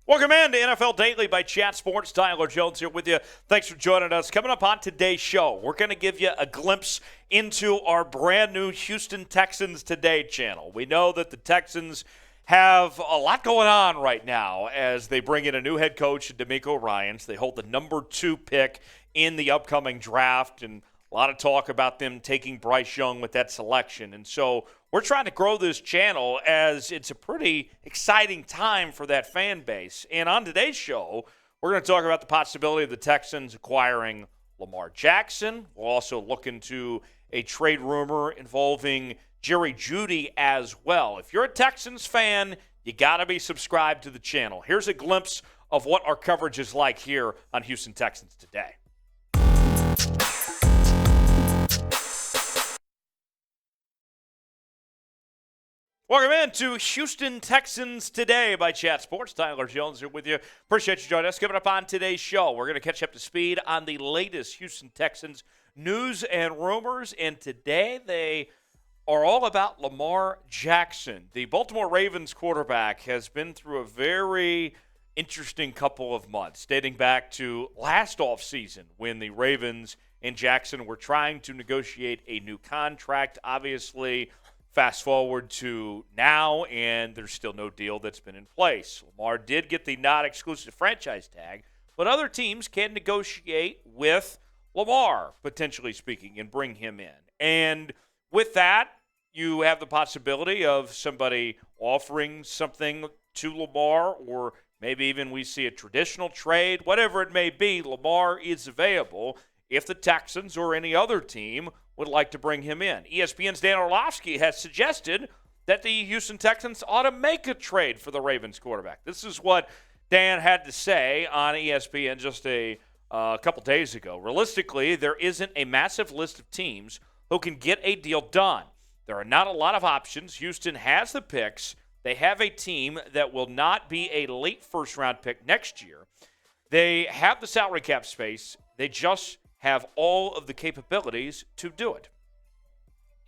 Welcome in to NFL Daily by Chat Sports. Tyler Jones here with you. Thanks for joining us. Coming up on today's show, we're going to give you a glimpse into our brand new Houston Texans Today channel. We know that the Texans have a lot going on right now as they bring in a new head coach, DeMeco Ryans. They hold the number 2 pick in the upcoming draft, and a lot of talk about them taking Bryce Young with that selection. And so we're trying to grow this channel as it's a pretty exciting time for that fan base. And on today's show, we're going to talk about the possibility of the Texans acquiring Lamar Jackson. We'll also look into a trade rumor involving Jerry Jeudy as well. If you're a Texans fan, you got to be subscribed to the channel. Here's a glimpse of what our coverage is like here on Houston Texans Today. Welcome in to Houston Texans Today by Chat Sports. Tyler Jones here with you. Appreciate you joining us. Coming up on today's show, we're going to catch up to speed on the latest Houston Texans news and rumors. And today they are all about Lamar Jackson. The Baltimore Ravens quarterback has been through a very interesting couple of months, dating back to last offseason when the Ravens and Jackson were trying to negotiate a new contract. Obviously, fast forward to now, and there's still no deal that's been in place. Lamar did get the not-exclusive franchise tag, but other teams can negotiate with Lamar, potentially speaking, and bring him in. And with that, you have the possibility of somebody offering something to Lamar, or maybe even we see a traditional trade. Whatever it may be, Lamar is available if the Texans or any other team would like to bring him in. ESPN's Dan Orlovsky has suggested that the Houston Texans ought to make a trade for the Ravens quarterback. This is what Dan had to say on ESPN just a couple days ago. Realistically, there isn't a massive list of teams who can get a deal done. There are not a lot of options. Houston has the picks. They have a team that will not be a late first-round pick next year. They have the salary cap space. They just have all of the capabilities to do it.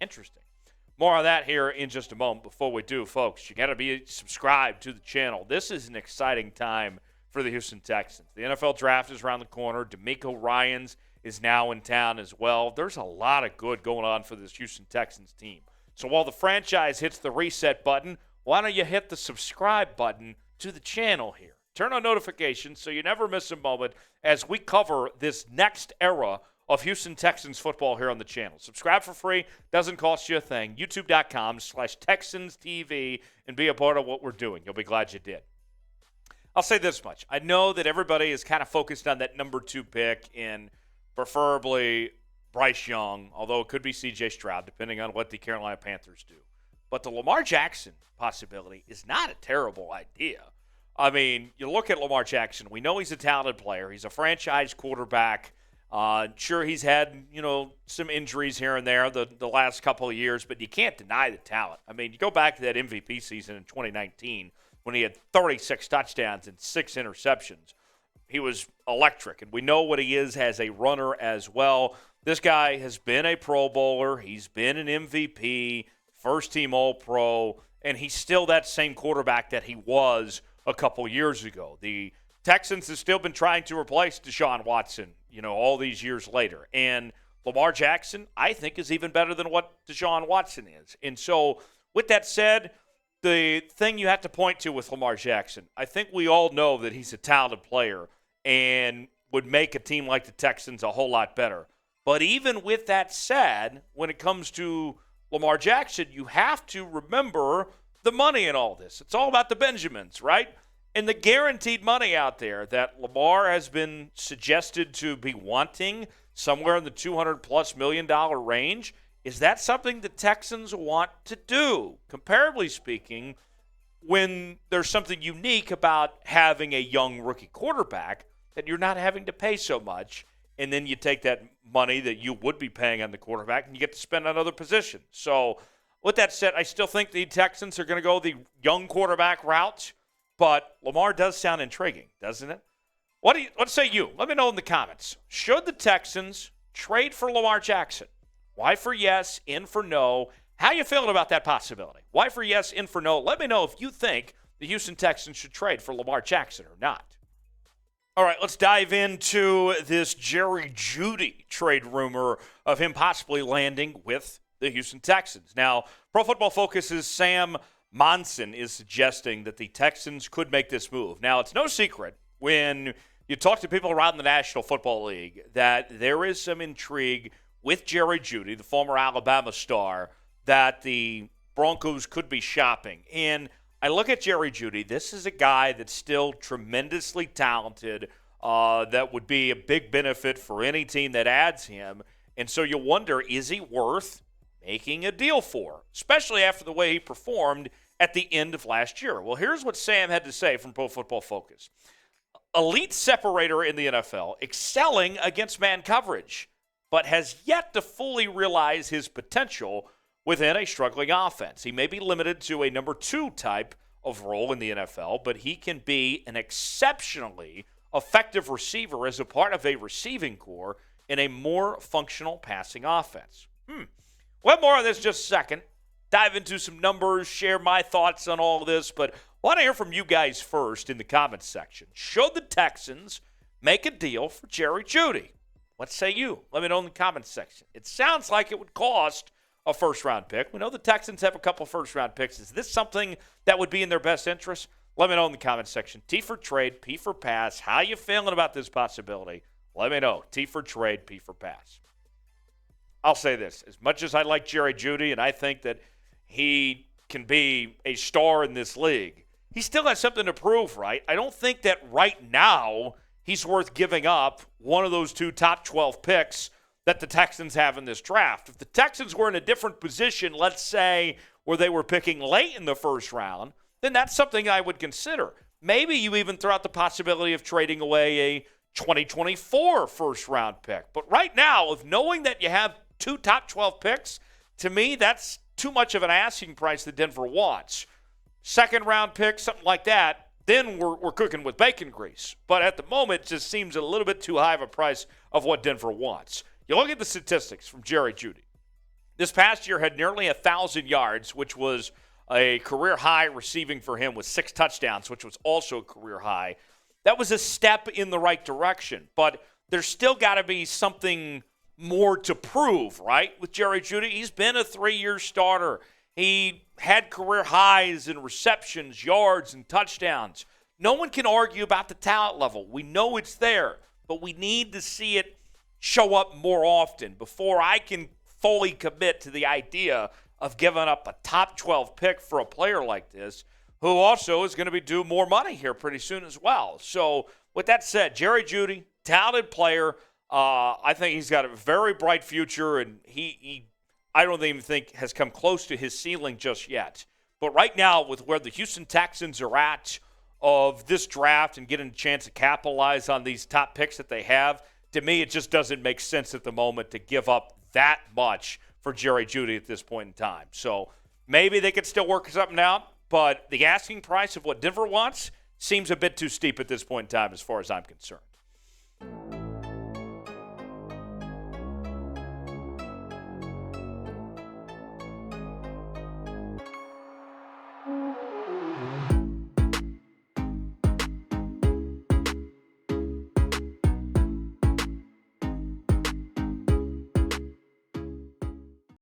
Interesting. More on that here in just a moment. Before we do, folks, you got to be subscribed to the channel. This is an exciting time for the Houston Texans. The NFL draft is around the corner. DeMeco Ryans is now in town as well. There's a lot of good going on for this Houston Texans team. So while the franchise hits the reset button, why don't you hit the subscribe button to the channel here? Turn on notifications so you never miss a moment as we cover this next era of Houston Texans football here on the channel. Subscribe for free. Doesn't cost you a thing. YouTube.com/TexansTV and be a part of what we're doing. You'll be glad you did. I'll say this much. I know that everybody is kind of focused on that number 2 pick and preferably Bryce Young, although it could be C.J. Stroud, depending on what the Carolina Panthers do. But the Lamar Jackson possibility is not a terrible idea. I mean, you look at Lamar Jackson. We know he's a talented player. He's a franchise quarterback. Sure, he's had, some injuries here and there the last couple of years, but you can't deny the talent. I mean, you go back to that MVP season in 2019 when he had 36 touchdowns and 6 interceptions. He was electric, and we know what he is as a runner as well. This guy has been a Pro Bowler. He's been an MVP, first-team All-Pro, and he's still that same quarterback that he was a couple years ago. The Texans have still been trying to replace Deshaun Watson, all these years later. And Lamar Jackson, I think, is even better than what Deshaun Watson is. And so, with that said, the thing you have to point to with Lamar Jackson, I think we all know that he's a talented player and would make a team like the Texans a whole lot better. But even with that said, when it comes to Lamar Jackson, you have to remember the money in all this. It's all about the Benjamins, right? And the guaranteed money out there that Lamar has been suggested to be wanting somewhere in the $200+ million range, is that something the Texans want to do? Comparably speaking, when there's something unique about having a young rookie quarterback that you're not having to pay so much, and then you take that money that you would be paying on the quarterback and you get to spend on other positions. So with that said, I still think the Texans are going to go the young quarterback route, but Lamar does sound intriguing, doesn't it? What say you? Let me know in the comments. Should the Texans trade for Lamar Jackson? Y for yes, N for no. How you feeling about that possibility? Y for yes, N for no. Let me know if you think the Houston Texans should trade for Lamar Jackson or not. All right, let's dive into this Jerry Jeudy trade rumor of him possibly landing with the Houston Texans. Now, Pro Football Focus's Sam Monson is suggesting that the Texans could make this move. Now, it's no secret when you talk to people around the National Football League that there is some intrigue with Jerry Jeudy, the former Alabama star, that the Broncos could be shopping. And I look at Jerry Jeudy. This is a guy that's still tremendously talented, that would be a big benefit for any team that adds him. And so you wonder, is he worth making a deal for, especially after the way he performed at the end of last year? Well, here's what Sam had to say from Pro Football Focus. Elite separator in the NFL, excelling against man coverage, but has yet to fully realize his potential within a struggling offense. He may be limited to a number 2 type of role in the NFL, but he can be an exceptionally effective receiver as a part of a receiving corps in a more functional passing offense. We'll have more on this in just a second. Dive into some numbers, share my thoughts on all of this, but I want to hear from you guys first in the comments section. Should the Texans make a deal for Jerry Jeudy? What say you? Let me know in the comments section. It sounds like it would cost a first-round pick. We know the Texans have a couple first-round picks. Is this something that would be in their best interest? Let me know in the comments section. T for trade, P for pass. How you feeling about this possibility? Let me know. T for trade, P for pass. I'll say this. As much as I like Jerry Jeudy and I think that he can be a star in this league, he still has something to prove, right? I don't think that right now he's worth giving up one of those 2 top 12 picks that the Texans have in this draft. If the Texans were in a different position, let's say where they were picking late in the first round, then that's something I would consider. Maybe you even throw out the possibility of trading away a 2024 first-round pick. But right now, of knowing that you have 2 top 12 picks, to me, that's too much of an asking price that Denver wants. Second-round pick, something like that, then we're cooking with bacon grease. But at the moment, it just seems a little bit too high of a price of what Denver wants. You look at the statistics from Jerry Jeudy. This past year had nearly 1,000 yards, which was a career high receiving for him with 6 touchdowns, which was also a career high. That was a step in the right direction, but there's still got to be something more to prove, right? With Jerry Jeudy, he's been a 3-year starter. He had career highs in receptions, yards, and touchdowns. No one can argue about the talent level. We know it's there, but we need to see it show up more often before I can fully commit to the idea of giving up a top 12 pick for a player like this, who also is going to be due more money here pretty soon as well. So with that said, Jerry Jeudy, talented player. I think he's got a very bright future, and he I don't even think has come close to his ceiling just yet. But right now, with where the Houston Texans are at of this draft and getting a chance to capitalize on these top picks that they have, to me, it just doesn't make sense at the moment to give up that much for Jerry Jeudy at this point in time. So maybe they could still work something out, but the asking price of what Denver wants seems a bit too steep at this point in time as far as I'm concerned.